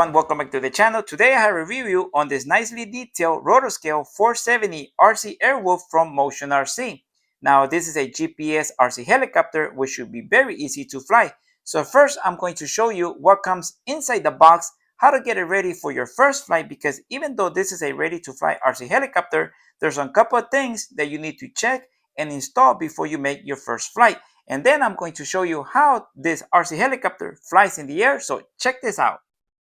everyone, welcome back to the channel. Today I have a review on this nicely detailed RotorScale 470 RC Airwolf from Motion RC. Now this is a GPS RC helicopter which should be very easy to fly. So first I'm going to show you what comes inside the box, how to get it ready for your first flight, because even though this is a ready to fly RC helicopter, there's a couple of things that you need to check and install before you make your first flight. And then I'm going to show you how this RC helicopter flies in the air, so check this out.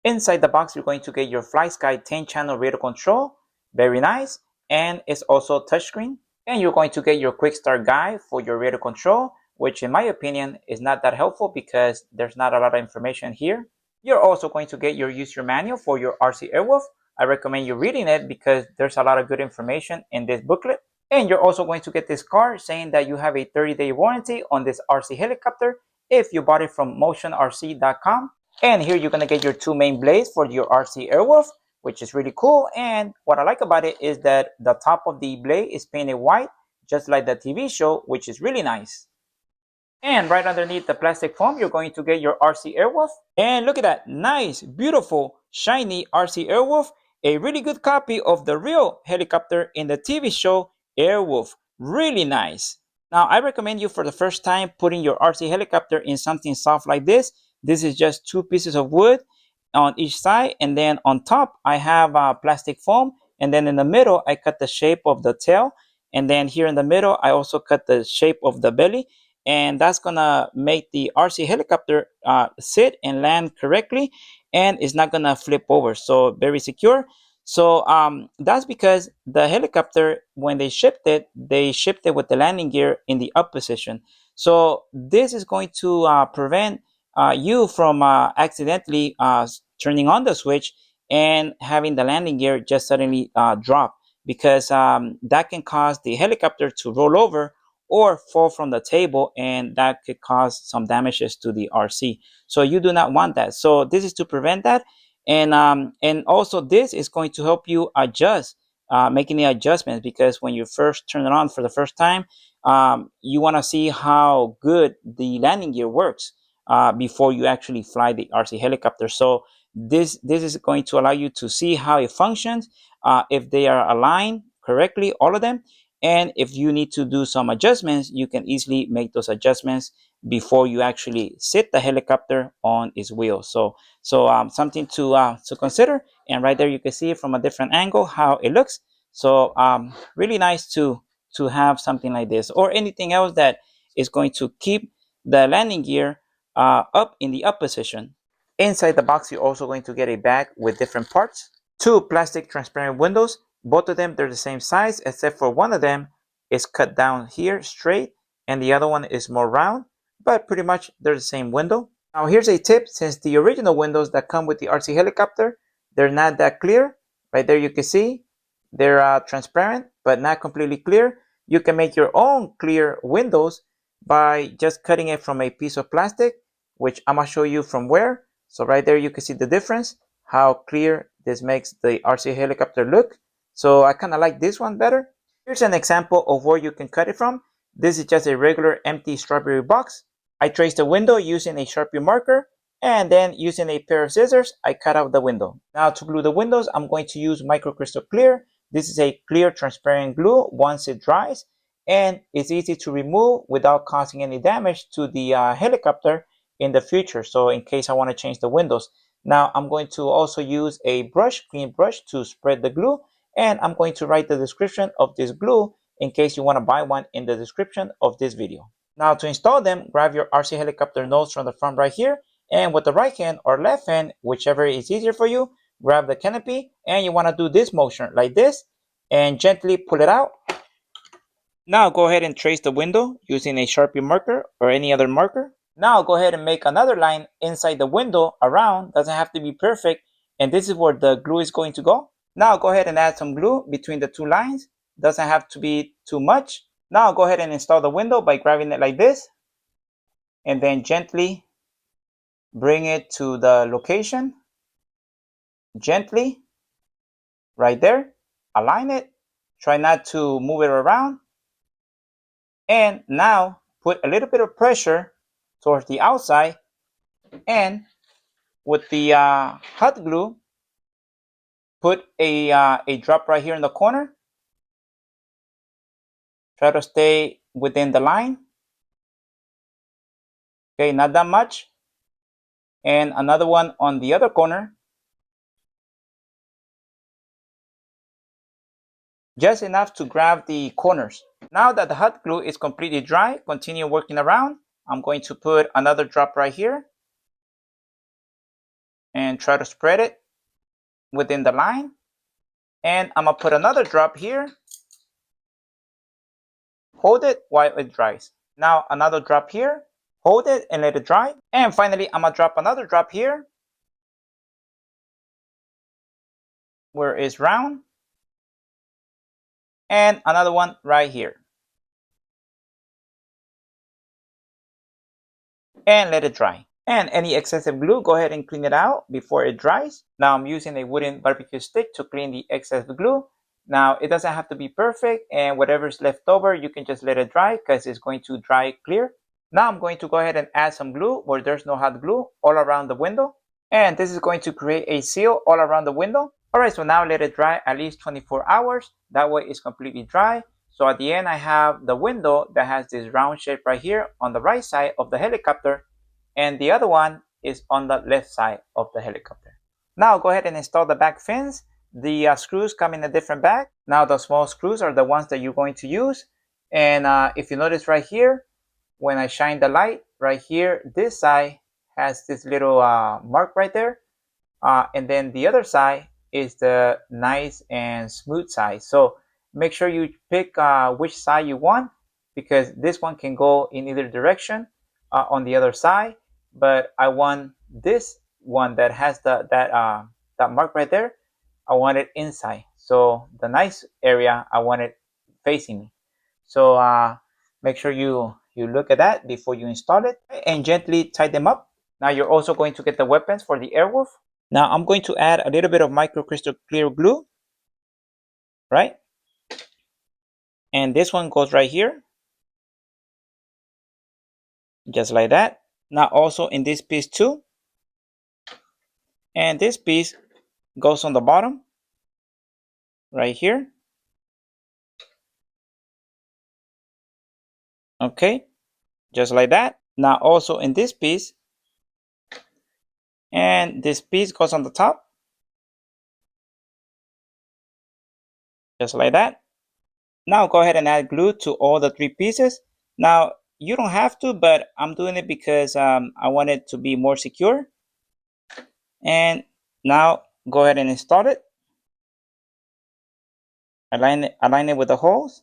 Inside the box, you're going to get your FlySky 10-channel radio control, very nice, and it's also touchscreen. And you're going to get your quick start guide for your radio control, which in my opinion is not that helpful because there's not a lot of information here. You're also going to get your user manual for your RC Airwolf. I recommend you reading it because there's a lot of good information in this booklet. And you're also going to get this card saying that you have a 30-day warranty on this RC helicopter if you bought it from motionrc.com. And here you're going to get your two main blades for your RC Airwolf, which is really cool. And what I like about it is that the top of the blade is painted white, just like the TV show, which is really nice. And right underneath the plastic foam, you're going to get your RC Airwolf. And look at that, nice, beautiful, shiny RC Airwolf, a really good copy of the real helicopter in the TV show Airwolf. Really nice. Now, I recommend you for the first time putting your RC helicopter in something soft like this. This is just two pieces of wood on each side, and then on top I have plastic foam, and then in the middle I cut the shape of the tail, and then here in the middle I also cut the shape of the belly, and that's gonna make the RC helicopter sit and land correctly, and it's not gonna flip over, so very secure. So that's because the helicopter, when they shipped it with the landing gear in the up position. So this is going to prevent you from accidentally turning on the switch and having the landing gear just suddenly drop, because that can cause the helicopter to roll over or fall from the table, and that could cause some damages to the RC. So you do not want that. So this is to prevent that. And also this is going to help you adjust, making the adjustments, because when you first turn it on for the first time, you want to see how good the landing gear works before you actually fly the RC helicopter. So this is going to allow you to see how it functions, if they are aligned correctly, all of them. And if you need to do some adjustments, you can easily make those adjustments before you actually sit the helicopter on its wheels. So something to consider. And right there you can see it from a different angle how it looks. So really nice to have something like this, or anything else that is going to keep the landing gear up in the up position. Inside the box, you're also going to get a bag with different parts. Two plastic transparent windows. Both of them, they're the same size, except for one of them is cut down here straight and the other one is more round, but pretty much they're the same window. Now here's a tip: since the original windows that come with the RC helicopter, they're not that clear. Right there you can see they're transparent but not completely clear. You can make your own clear windows by just cutting it from a piece of plastic, which I'm gonna show you from where. So right there you can see the difference, how clear this makes the RC helicopter look. So I kind of like this one better. Here's an example of where you can cut it from. This is just a regular empty strawberry box. I traced the window using a Sharpie marker, and then using a pair of scissors, I cut out the window. Now to glue the windows, I'm going to use microcrystal clear. This is a clear transparent glue once it dries, and it's easy to remove without causing any damage to the helicopter in the future. So in case I want to change the windows. Now I'm going to also use a brush, clean brush, to spread the glue, and I'm going to write the description of this glue in case you want to buy one in the description of this video. Now to install them, grab your RC helicopter nose from the front right here, and with the right hand or left hand, whichever is easier for you, grab the canopy, and you want to do this motion like this and gently pull it out. Now go ahead and trace the window using a Sharpie marker or any other marker. Now go ahead and make another line inside the window around. Doesn't have to be perfect, and this is where the glue is going to go. Now go ahead and add some glue between the two lines. Doesn't have to be too much. Now go ahead and install the window by grabbing it like this and then gently bring it to the location. Gently, right there, align it. Try not to move it around. And now put a little bit of pressure towards the outside and with the hot glue, put a drop right here in the corner. Try to stay within the line. Okay, not that much. And another one on the other corner. Just enough to grab the corners. Now that the hot glue is completely dry, continue working around. I'm going to put another drop right here and try to spread it within the line. And I'm gonna put another drop here. Hold it while it dries. Now another drop here. Hold it and let it dry. And finally, I'm gonna drop another drop here where it's round. And another one right here. And let it dry. And any excessive glue, go ahead and clean it out before it dries. Now I'm using a wooden barbecue stick to clean the excess glue. Now it doesn't have to be perfect, and whatever's left over, you can just let it dry because it's going to dry clear. Now I'm going to go ahead and add some glue where there's no hot glue all around the window. And this is going to create a seal all around the window. Alright, so now let it dry at least 24 hours. That way it's completely dry. So at the end, I have the window that has this round shape right here on the right side of the helicopter. And the other one is on the left side of the helicopter. Now go ahead and install the back fins. The screws come in a different bag. Now the small screws are the ones that you're going to use. And if you notice right here, when I shine the light right here, this side has this little mark right there. And then the other side is the nice and smooth side. So make sure you pick which side you want, because this one can go in either direction on the other side. But I want this one that has that mark right there. I want it inside. So the nice area, I want it facing me. So make sure you look at that before you install it and gently tie them up. Now you're also going to get the weapons for the Airwolf. Now I'm going to add a little bit of microcrystal clear glue, right? And this one goes right here, just like that. Now also in this piece too. And this piece goes on the bottom, right here. Okay, just like that. Now also in this piece, and this piece goes on the top, just like that. Now go ahead and add glue to all the three pieces. Now you don't have to, but I'm doing it because I want it to be more secure. And now go ahead and install it. Align it with the holes.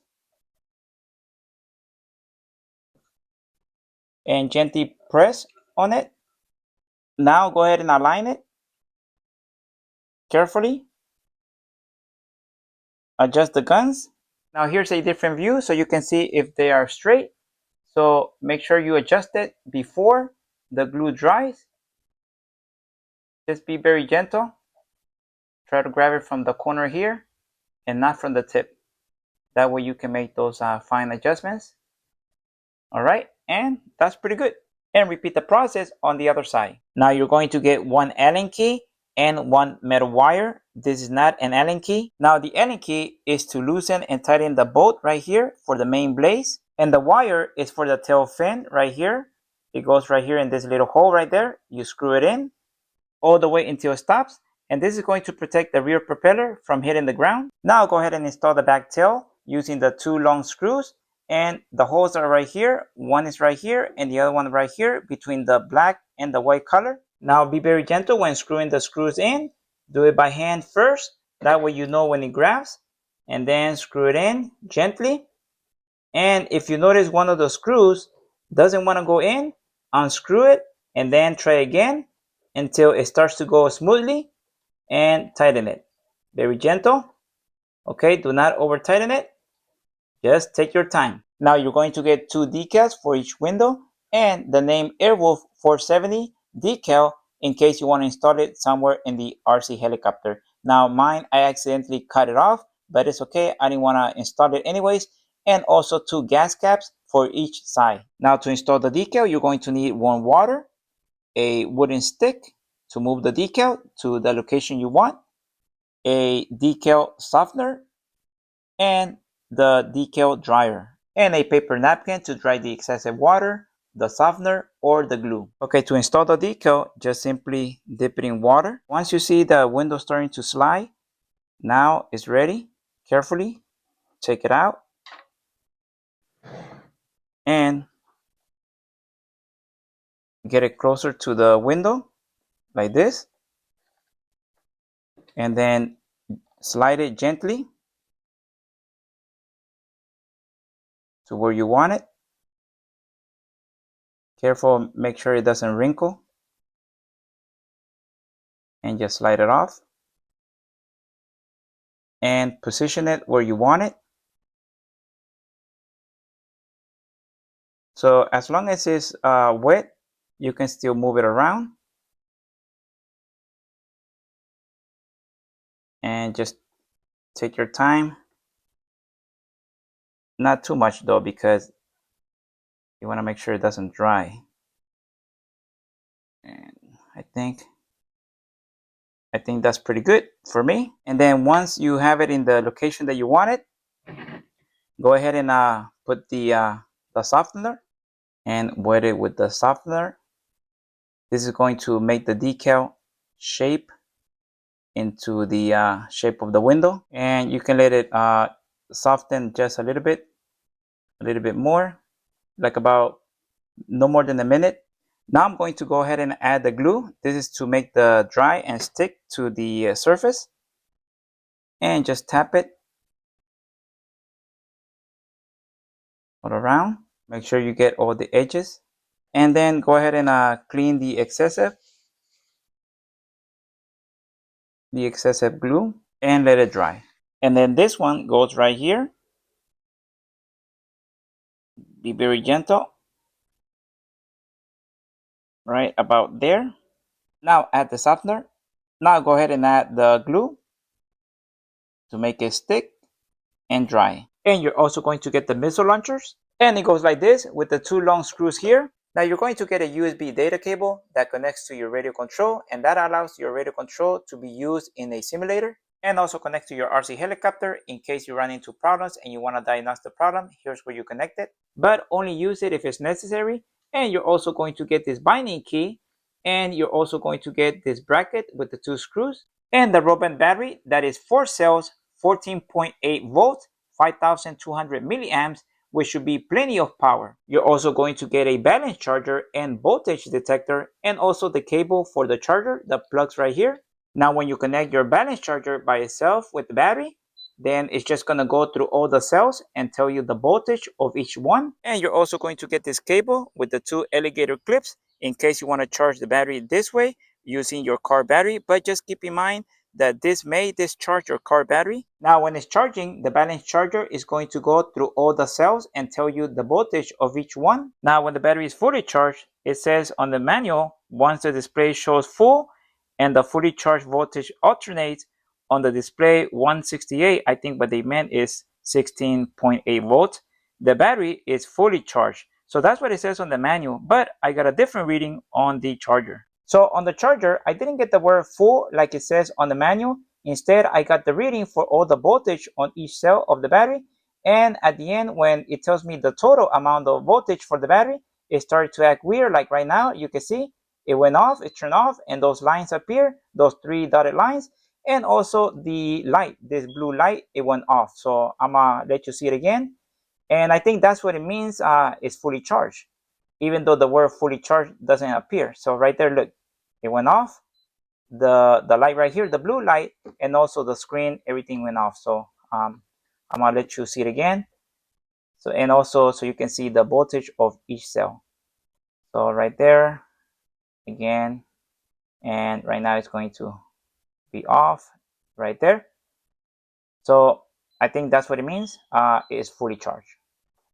And gently press on it. Now go ahead and align it carefully. Adjust the guns. Now here's a different view so you can see if they are straight. So make sure you adjust it before the glue dries. Just be very gentle. Try to grab it from the corner here and not from the tip. That way you can make those fine adjustments. All right, and that's pretty good. And repeat the process on the other side. Now you're going to get one Allen key and one metal wire. This is not an Allen key. Now the Allen key is to loosen and tighten the bolt right here for the main blaze. And the wire is for the tail fin right here. It goes right here in this little hole right there. You screw it in all the way until it stops. And this is going to protect the rear propeller from hitting the ground. Now go ahead and install the back tail using the two long screws. And the holes are right here. One is right here and the other one right here between the black and the white color. Now be very gentle when screwing the screws in. Do it by hand first. That way you know when it grabs. And then screw it in gently. And if you notice one of the screws doesn't want to go in, unscrew it and then try again until it starts to go smoothly and tighten it. Very gentle. Okay, do not over tighten it. Just take your time. Now you're going to get two decals for each window and the name Airwolf 470 decal in case you want to install it somewhere in the RC helicopter. Now mine, I accidentally cut it off, but it's okay. I didn't want to install it anyways. And also two gas caps for each side. Now to install the decal, you're going to need warm water, a wooden stick, to move the decal to the location you want, a decal softener, and the decal dryer, and a paper napkin to dry the excessive water, the softener, or the glue. Okay, to install the decal, just simply dip it in water. Once you see the window starting to slide, now it's ready. Carefully take it out and get it closer to the window like this, and then slide it gently to where you want it. Careful, make sure it doesn't wrinkle, and just slide it off and position it where you want it. So as long as it's wet, you can still move it around, and just take your time. Not too much though, because you want to make sure it doesn't dry. And I think that's pretty good for me. And then once you have it in the location that you want it, go ahead and put the softener and wet it with the softener. This is going to make the decal shape into the shape of the window, and you can let it soften just a little bit more, like about no more than a minute. Now I'm going to go ahead and add the glue. This is to make the dry and stick to the surface, and just tap it all around. Make sure you get all the edges, and then go ahead and clean the excessive glue and let it dry. And then this one goes right here. Be very gentle, right about there. Now add the softener. Now go ahead and add the glue to make it stick and dry. And you're also going to get the missile launchers, and it goes like this with the two long screws here. Now you're going to get a USB data cable that connects to your radio control, and that allows your radio control to be used in a simulator, and also connect to your RC helicopter in case you run into problems and you want to diagnose the problem. Here's where you connect it, but only use it if it's necessary. And you're also going to get this binding key, and you're also going to get this bracket with the two screws, and the rubber band battery that is 4 cells, 14.8 volts, 5200 milliamps, which should be plenty of power. You're also going to get a balance charger and voltage detector, and also the cable for the charger that plugs right here. Now when you connect your balance charger by itself with the battery, then it's just going to go through all the cells and tell you the voltage of each one. And you're also going to get this cable with the two alligator clips in case you want to charge the battery this way using your car battery, but just keep in mind that this may discharge your car battery. Now when it's charging, the balance charger is going to go through all the cells and tell you the voltage of each one. Now when the battery is fully charged, it says on the manual, once the display shows full and the fully charged voltage alternates, on the display 168, I think what they meant is 16.8 volts, the battery is fully charged. So that's what it says on the manual, but I got a different reading on the charger. So on the charger, I didn't get the word full like it says on the manual. Instead, I got the reading for all the voltage on each cell of the battery. And at the end, when it tells me the total amount of voltage for the battery, it started to act weird. Like right now, you can see it went off, it turned off, and those lines appear, those three dotted lines. And also the light, this blue light, it went off. So I'm gonna let you see it again. And I think that's what it means, it's fully charged, even though the word fully charged doesn't appear. So right there, look, it went off. The light right here, the blue light, and also the screen, everything went off. So I'm gonna let you see it again. So, and also so you can see the voltage of each cell. So right there, again, and right now it's going to be off right there. So I think that's what it means. It's fully charged.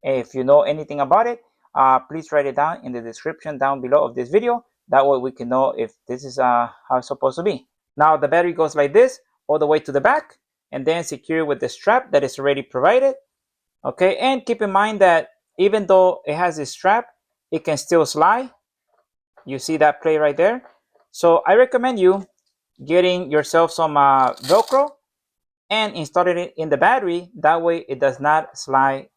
If you know anything about it, please write it down in the description down below of this video. That way we can know if this is how it's supposed to be. Now the battery goes like this all the way to the back, and then secure with the strap that is already provided. Okay, and keep in mind that even though it has a strap, it can still slide. You see that play right there. So I recommend you getting yourself some Velcro and installing it in the battery. That way it does not slide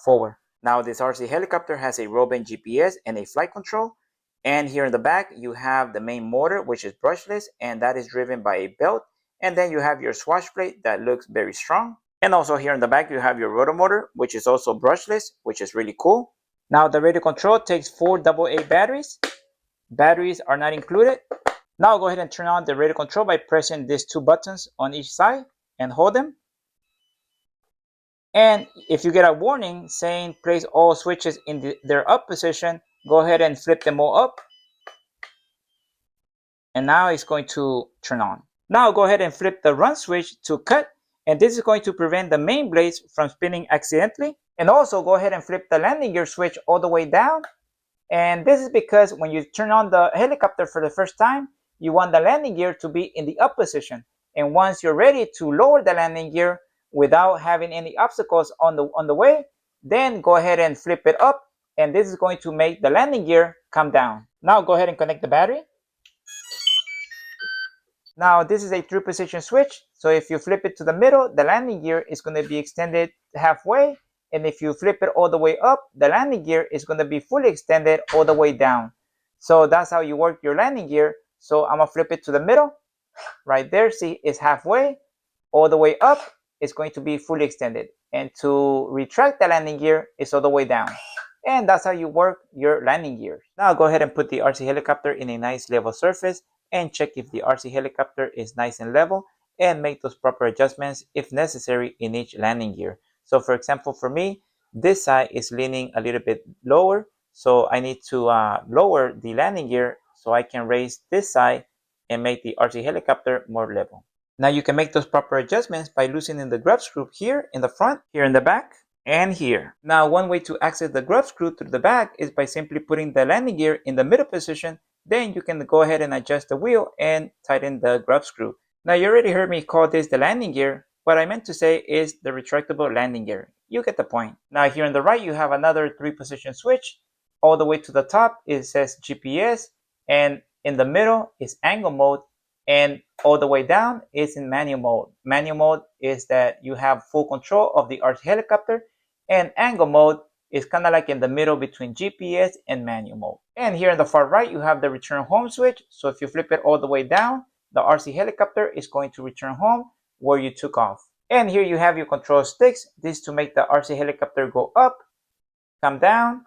forward. Now this RC helicopter has a Robin GPS and a flight control. And here in the back, you have the main motor, which is brushless, and that is driven by a belt. And then you have your swash plate that looks very strong. And also here in the back, you have your rotor motor, which is also brushless, which is really cool. Now the radio control takes 4 AA batteries. Batteries are not included. Now go ahead and turn on the radio control by pressing these 2 buttons on each side and hold them. And if you get a warning saying place all switches in their up position, go ahead and flip them all up. And now it's going to turn on. Now go ahead and flip the run switch to cut. And this is going to prevent the main blades from spinning accidentally. And also go ahead and flip the landing gear switch all the way down. And this is because when you turn on the helicopter for the first time, you want the landing gear to be in the up position. And once you're ready to lower the landing gear without having any obstacles on the way, then go ahead and flip it up. And this is going to make the landing gear come down. Now go ahead and connect the battery. Now this is a 3-position switch. So if you flip it to the middle, the landing gear is going to be extended halfway. And if you flip it all the way up, the landing gear is going to be fully extended all the way down. So that's how you work your landing gear. So I'm going to flip it to the middle. Right there, see, it's halfway. All the way up, it's going to be fully extended. And to retract the landing gear, it's all the way down. And that's how you work your landing gears. Now go ahead and put the RC helicopter in a nice level surface and check if the RC helicopter is nice and level and make those proper adjustments if necessary in each landing gear. So for example, for me, this side is leaning a little bit lower. So I need to lower the landing gear so I can raise this side and make the RC helicopter more level. Now you can make those proper adjustments by loosening the grub screw here in the front, here in the back, and here. Now one way to access the grub screw through the back is by simply putting the landing gear in the middle position. Then you can go ahead and adjust the wheel and tighten the grub screw. Now you already heard me call this the landing gear. What I meant to say is the retractable landing gear. You get the point. Now here on the right you have another 3-position switch. All the way to the top it says GPS, and in the middle is angle mode, and all the way down is in manual mode. Manual mode is that you have full control of the RC helicopter, and angle mode is kind of like in the middle between GPS and manual mode. And here in the far right, you have the return home switch. So if you flip it all the way down, the RC helicopter is going to return home where you took off. And here you have your control sticks. This is to make the RC helicopter go up, come down,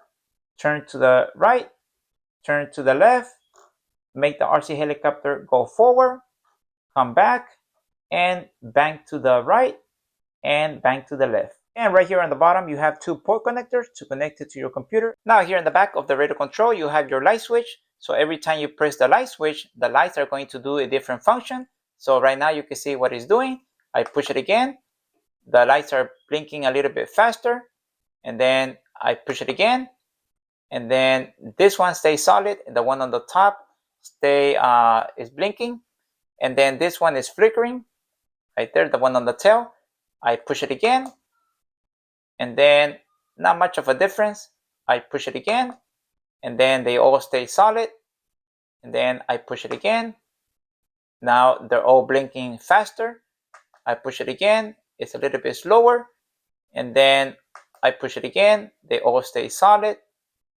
turn to the right, turn to the left, make the RC helicopter go forward, come back, and bank to the right, and bank to the left. And right here on the bottom, you have 2 port connectors to connect it to your computer. Now here in the back of the radio control, you have your light switch. So every time you press the light switch, the lights are going to do a different function. So right now you can see what it's doing. I push it again. The lights are blinking a little bit faster. And then I push it again. And then this one stays solid. And the one on the top is blinking. And then this one is flickering. Right there, the one on the tail. I push it again. And then not much of a difference. I push it again, and then they all stay solid. And then I push it again. Now they're all blinking faster. I push it again. It's a little bit slower. And then I push it again. They all stay solid.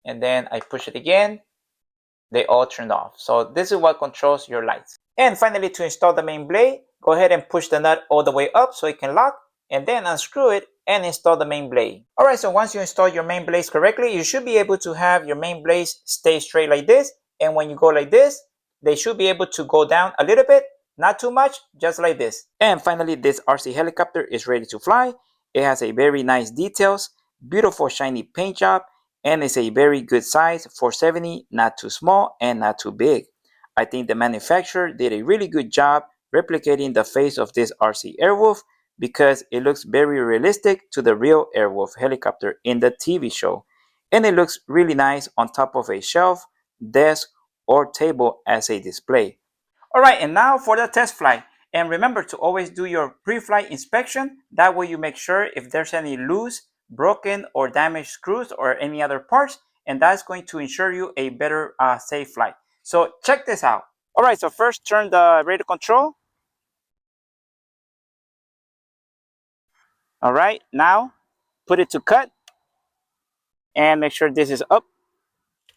And then I push it again. They all turned off. So this is what controls your lights. And finally, to install the main blade, go ahead and push the nut all the way up so it can lock, and then unscrew it and install the main blade. Alright, so once you install your main blades correctly, you should be able to have your main blades stay straight like this. And when you go like this, they should be able to go down a little bit, not too much, just like this. And finally, this RC helicopter is ready to fly. It has a very nice details, beautiful shiny paint job, and it's a very good size, 470, not too small and not too big. I think the manufacturer did a really good job replicating the face of this RC Airwolf, because it looks very realistic to the real Airwolf helicopter in the TV show. And it looks really nice on top of a shelf, desk, or table as a display. Alright, and now for the test flight. And remember to always do your pre-flight inspection. That way you make sure if there's any loose, broken, or damaged screws or any other parts. And that's going to ensure you a better safe flight. So check this out. All right, so first turn the radio control. All right, now put it to cut and make sure this is up.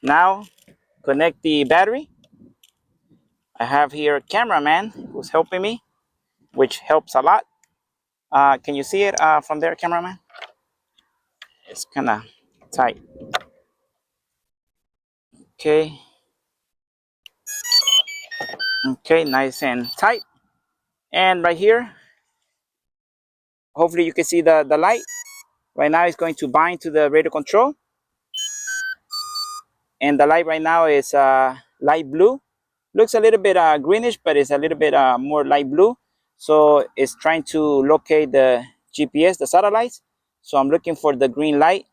Now connect the battery. I have here a cameraman who's helping me, which helps a lot. Can you see it from there, cameraman? It's kind of tight. Okay, okay, nice and tight. And right here, hopefully you can see the light. Right now it's going to bind to the radio control. And the light right now is light blue. Looks a little bit greenish, but it's a little bit more light blue. So it's trying to locate the GPS, the satellites. So I'm looking for the green light,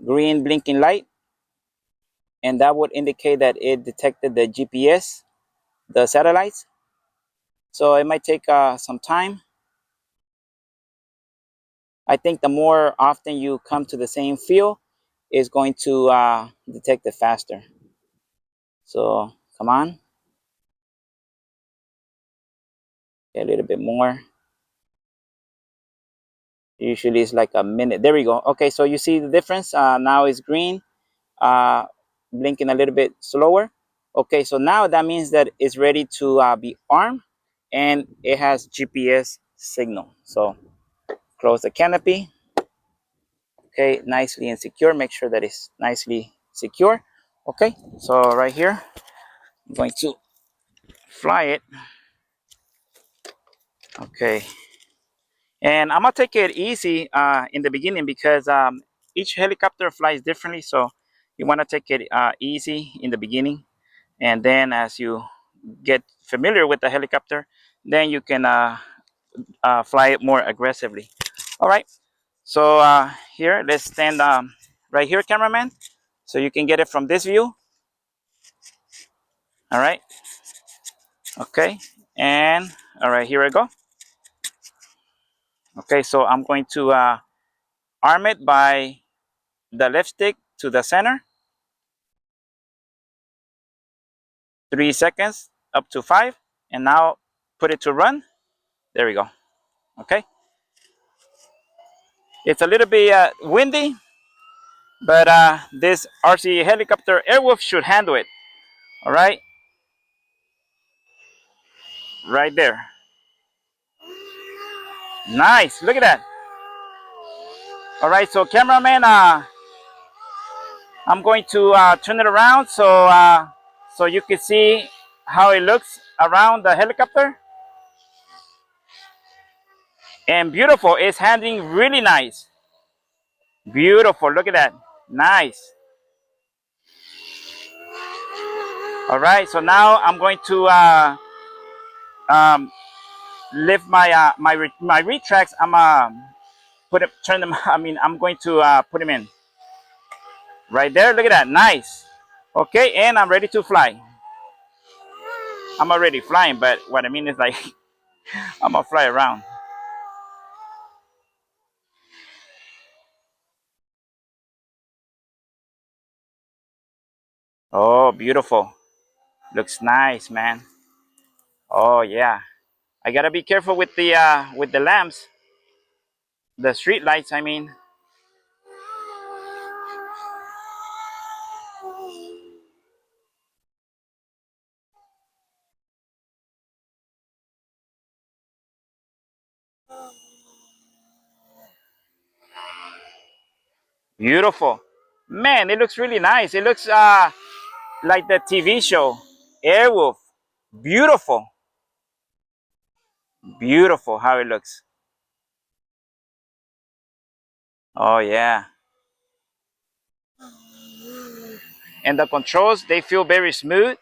green blinking light. And that would indicate that it detected the GPS, the satellites. So it might take some time. I think the more often you come to the same field, is going to detect it faster. So come on, a little bit more. Usually it's like a minute. There we go. Okay, so you see the difference. Now it's green, uh, blinking a little bit slower. Okay, so now that means that it's ready to be armed and it has GPS signal. So close the canopy. Okay, nicely and secure. Make sure that it's nicely secure. Okay, so right here, I'm going to fly it. Okay, and I'm gonna take it easy in the beginning because each helicopter flies differently. So you want to take it easy in the beginning, and then as you get familiar with the helicopter, then you can fly it more aggressively. All right, so here, let's stand right here, cameraman, so you can get it from this view. All right, okay, and all right, here I go. Okay, so I'm going to arm it by the left stick to the center. 3 seconds, up to 5, and now put it to run. There we go. Okay, it's a little bit windy, but this RC helicopter Airwolf should handle it. All right, right there. Nice, look at that. All right, so cameraman, I'm going to turn it around so you can see how it looks around the helicopter. And beautiful, it's handling really nice. Beautiful, look at that, nice. All right, so now I'm going to um, lift my retracts. I'm turn them. I mean, I'm going to put them in right there. Look at that, nice. Okay, and I'm ready to fly. I'm already flying, but what I mean is like I'm gonna fly around. Oh, beautiful. Looks nice, man. Oh yeah. I gotta be careful with the lamps, the street lights. I mean. Beautiful. Man, it looks really nice. It looks like the TV show Airwolf. Beautiful. Beautiful how it looks. Oh yeah. And the controls, they feel very smooth.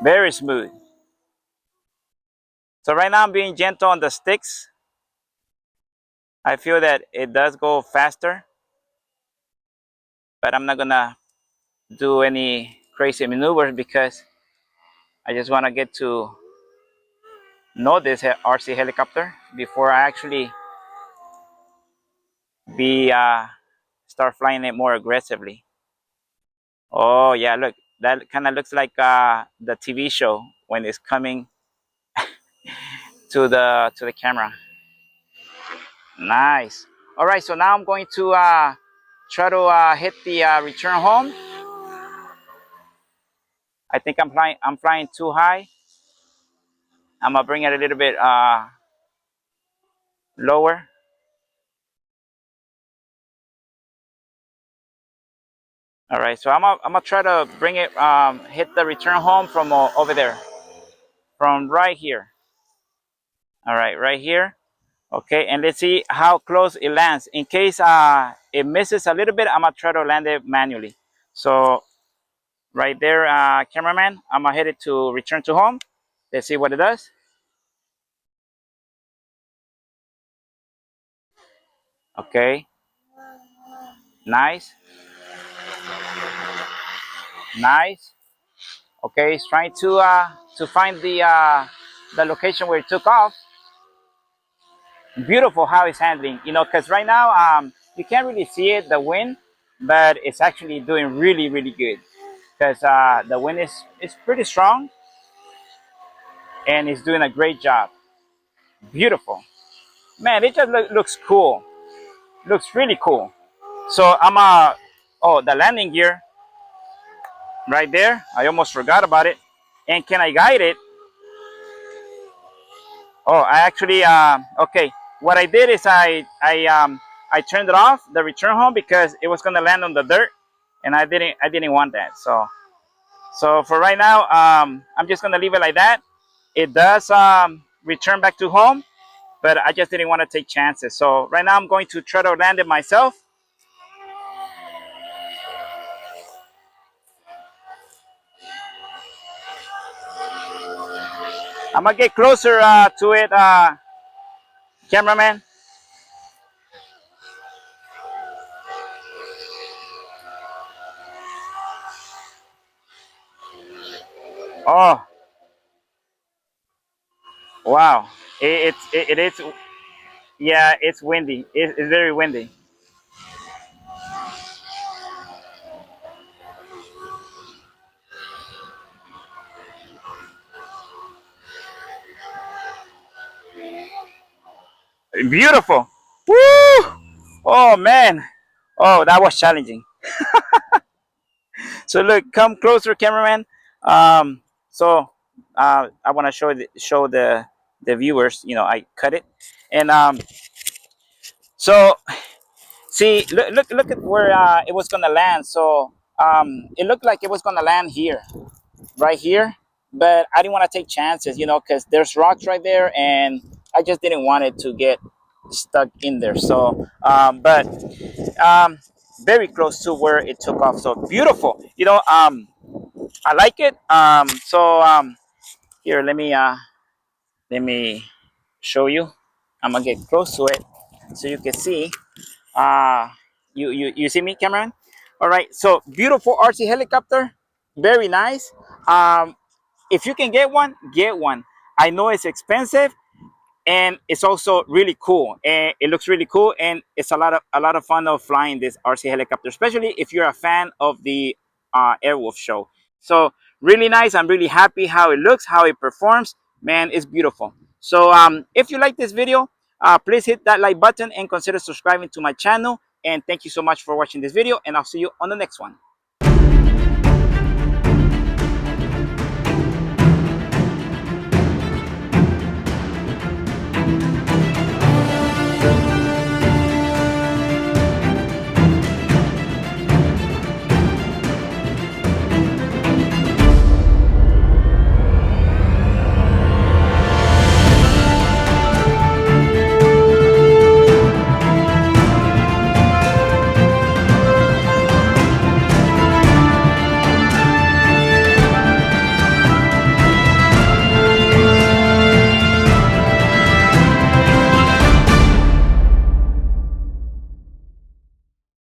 Very smooth. So right now I'm being gentle on the sticks. I feel that it does go faster, but I'm not gonna do any crazy maneuvers because I just want to get to know this RC helicopter before I actually be start flying it more aggressively. Oh yeah, look, that kind of looks like the TV show when it's coming to the camera. Nice. All right, so now I'm going to try to hit the return home. I think I'm flying too high. I'm gonna bring it a little bit lower. All right, so I'm gonna try to bring it hit the return home from over there, from right here. All right, right here. Okay, and let's see how close it lands. In case it misses a little bit, I'm gonna try to land it manually. So right there, cameraman, I'm gonna hit it to return to home. Let's see what it does. Okay, nice, nice. Okay, it's trying to find the location where it took off. Beautiful how it's handling, because right now you can't really see it, the wind, but it's actually doing really, really good because the wind is pretty strong and it's doing a great job. Beautiful, man. It just looks cool. Looks really cool. So oh, the landing gear right there. I almost forgot about it. And can I guide it? Oh, I actually okay. What I did is I turned it off the return home because it was gonna land on the dirt, and I didn't want that. So for right now, I'm just gonna leave it like that. It does return back to home, but I just didn't want to take chances. So right now I'm going to try to land it myself. I'm gonna get closer to it, cameraman. Oh, wow! It is, yeah. It's windy. It's very windy. Beautiful. Woo! Oh man. Oh, that was challenging. So look, come closer, cameraman. So I want to show the viewers. I cut it, and so see, look at where it was gonna land. So it looked like it was gonna land here, right here, but I didn't want to take chances, because there's rocks right there, and I just didn't want it to get stuck in there. So, but um, very close to where it took off. So beautiful. I like it. So here, let me show you. I'm gonna get close to it so you can see. Uh, you see me, Cameron? All right. So beautiful RC helicopter. Very nice. If you can get one, get one. I know it's expensive, and it's also really cool, and it looks really cool, and it's a lot of fun of flying this RC helicopter, especially if you're a fan of the Airwolf show. So really nice. I'm really happy how it looks, how it performs. Man, it's beautiful. So if you like this video, please hit that like button and consider subscribing to my channel, and thank you so much for watching this video, and I'll see you on the next one.